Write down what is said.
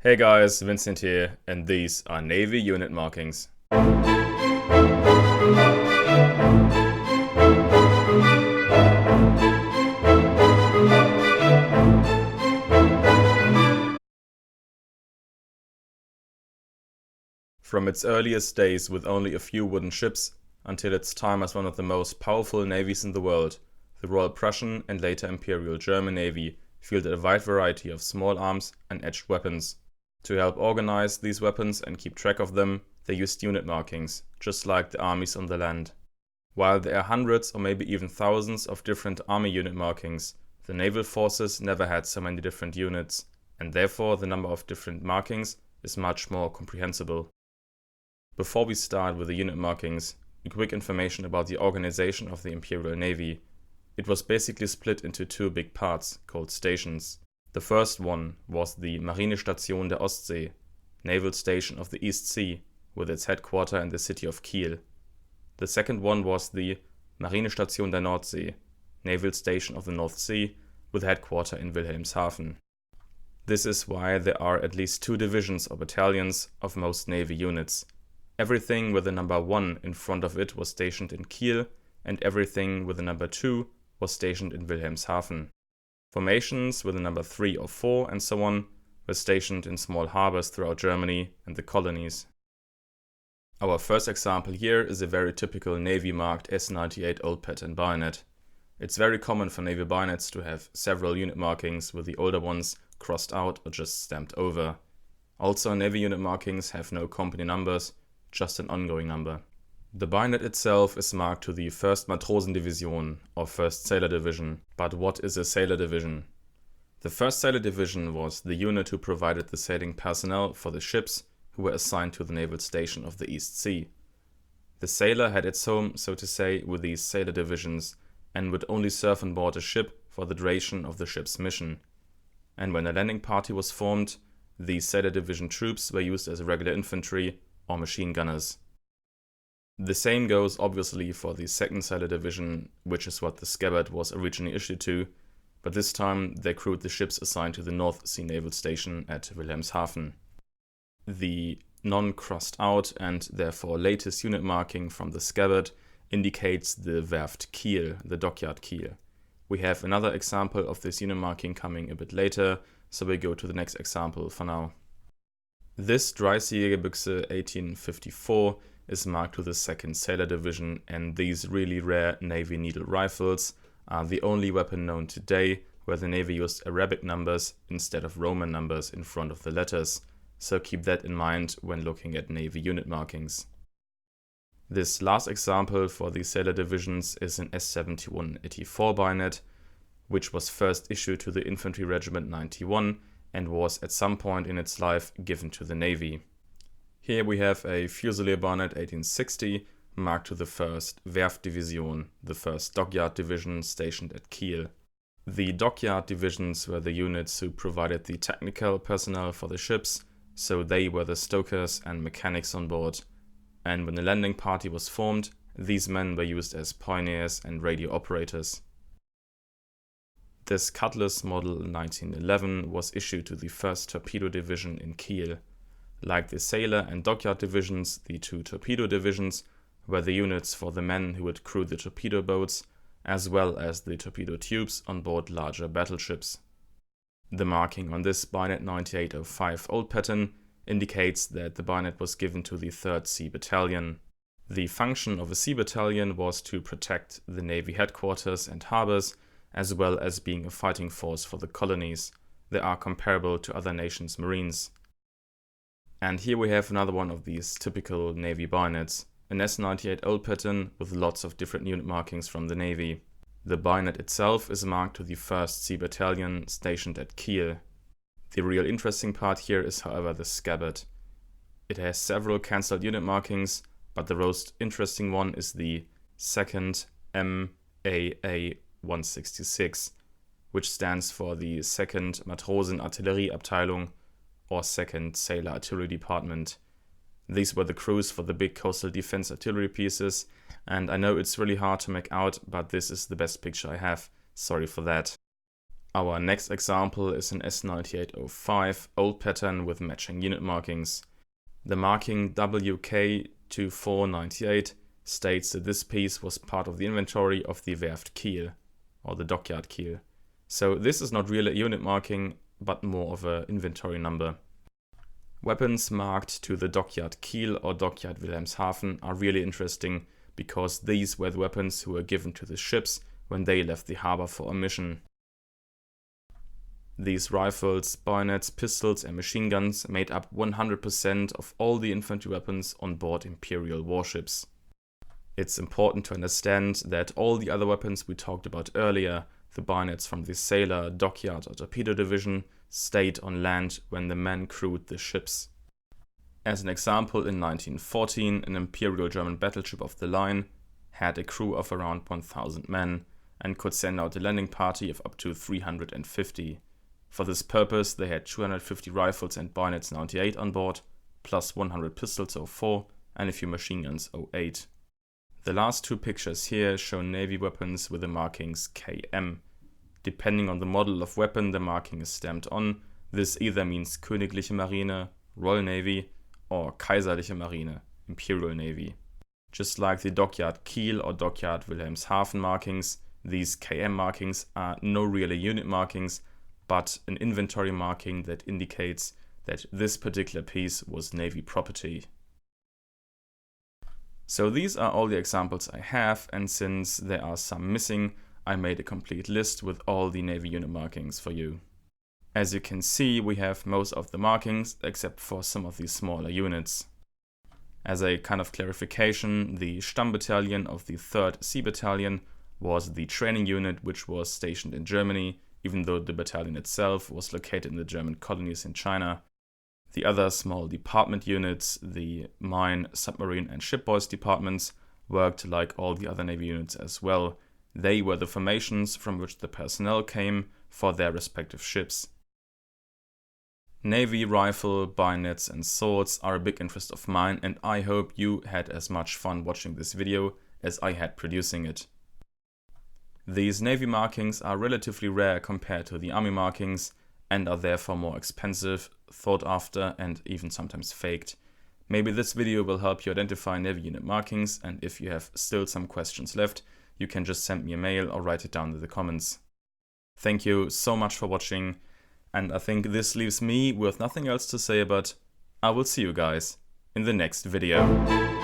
Hey guys, Vincent here, and these are Navy unit markings. From its earliest days with only a few wooden ships, until its time as one of the most powerful navies in the world, the Royal Prussian and later Imperial German Navy fielded a wide variety of small arms and edged weapons. To help organize these weapons and keep track of them, they used unit markings, just like the armies on the land. While there are hundreds or maybe even thousands of different army unit markings, the naval forces never had so many different units, and therefore the number of different markings is much more comprehensible. Before we start with the unit markings, a quick information about the organization of the Imperial Navy. It was basically split into two big parts, called stations. The first one was the Marinestation der Ostsee, naval station of the East Sea, with its headquarters in the city of Kiel. The second one was the Marinestation der Nordsee, naval station of the North Sea, with headquarters in Wilhelmshaven. This is why there are at least two divisions or battalions of most navy units. Everything with the number 1 in front of it was stationed in Kiel, and everything with the number 2 was stationed in Wilhelmshaven. Formations with the number 3 or 4 and so on were stationed in small harbors throughout Germany and the colonies. Our first example here is a very typical Navy-marked S98 old pattern bayonet. It's very common for Navy bayonets to have several unit markings, with the older ones crossed out or just stamped over. Also, Navy unit markings have no company numbers, just an ongoing number. The bayonet itself is marked to the 1st Matrosen-Division or 1st Sailor Division. But what is a Sailor Division? The 1st Sailor Division was the unit who provided the sailing personnel for the ships who were assigned to the naval station of the East Sea. The sailor had its home, so to say, with these sailor divisions and would only serve on board a ship for the duration of the ship's mission. And when a landing party was formed, the Sailor Division troops were used as regular infantry or machine gunners. The same goes obviously for the 2nd Sailor Division, which is what the scabbard was originally issued to, but this time they crewed the ships assigned to the North Sea Naval Station at Wilhelmshaven. The non-crossed out and therefore latest unit marking from the scabbard indicates the werft-Kiel, the Dockyard Kiel. We have another example of this unit marking coming a bit later, so we go to the next example for now. This Dreißigjägerbüchse 1854 is marked to the 2nd Sailor Division, and these really rare Navy needle rifles are the only weapon known today where the Navy used Arabic numbers instead of Roman numbers in front of the letters, so keep that in mind when looking at Navy unit markings. This last example for the Sailor Divisions is an S7184 bayonet, which was first issued to the Infantry Regiment 91 and was at some point in its life given to the Navy. Here we have a Fusilier bayonet 1860 marked to the 1st werft-division, the 1st Dockyard Division stationed at Kiel. The Dockyard Divisions were the units who provided the technical personnel for the ships, so they were the stokers and mechanics on board. And when the landing party was formed, these men were used as pioneers and radio operators. This Cutlass Model 1911 was issued to the 1st Torpedo Division in Kiel. Like the Sailor and Dockyard Divisions, the two Torpedo Divisions were the units for the men who would crew the torpedo boats, as well as the torpedo tubes on board larger battleships. The marking on this Bayonet 9805 old pattern indicates that the bayonet was given to the 3rd Sea Battalion. The function of a Sea Battalion was to protect the Navy headquarters and harbors, as well as being a fighting force for the colonies. They are comparable to other nations' marines. And here we have another one of these typical Navy bayonets, an S98 old pattern with lots of different unit markings from the Navy. The bayonet itself is marked to the 1st Sea Battalion stationed at Kiel. The real interesting part here is, however, the scabbard. It has several cancelled unit markings, but the most interesting one is the 2nd MAA 166, which stands for the 2nd matrosen-division or 2nd Sailor Artillery Department. These were the crews for the big coastal defense artillery pieces, and I know it's really hard to make out, but this is the best picture I have. Sorry for that. Our next example is an S9805 old pattern with matching unit markings. The marking WK2498 states that this piece was part of the inventory of the werft-kiel, or the dockyard keel. So this is not really a unit marking, but more of an inventory number. Weapons marked to the dockyard keel or dockyard Wilhelmshaven are really interesting because these were the weapons who were given to the ships when they left the harbor for a mission. These rifles, bayonets, pistols and machine guns made up 100% of all the infantry weapons on board Imperial warships. It's important to understand that all the other weapons we talked about earlier, the bayonets from the sailor, dockyard or torpedo division, stayed on land when the men crewed the ships. As an example, in 1914, an Imperial German battleship of the line had a crew of around 1,000 men and could send out a landing party of up to 350. For this purpose, they had 250 rifles and bayonets 98 on board, plus 100 pistols 04 and a few machine guns 08. The last two pictures here show Navy weapons with the markings KM. Depending on the model of weapon the marking is stamped on, this either means Königliche Marine, Royal Navy, or Kaiserliche Marine, Imperial Navy. Just like the dockyard Kiel or dockyard Wilhelmshaven markings, these KM markings are no really unit markings, but an inventory marking that indicates that this particular piece was Navy property. So these are all the examples I have, and since there are some missing, I made a complete list with all the Navy unit markings for you. As you can see, we have most of the markings except for some of these smaller units. As a kind of clarification, the Stammbattalion of the 3rd Sea Battalion was the training unit which was stationed in Germany, even though the battalion itself was located in the German colonies in China. The other small department units, the mine, submarine and shipboys departments, worked like all the other Navy units as well. They were the formations from which the personnel came for their respective ships. Navy rifle, bayonets and swords are a big interest of mine, and I hope you had as much fun watching this video as I had producing it. These Navy markings are relatively rare compared to the Army markings and are therefore more expensive, thought after and even sometimes faked. Maybe this video will help you identify Navy unit markings, and if you have still some questions left, you can just send me a mail or write it down in the comments. Thank you so much for watching, and I think this leaves me with nothing else to say but I will see you guys in the next video.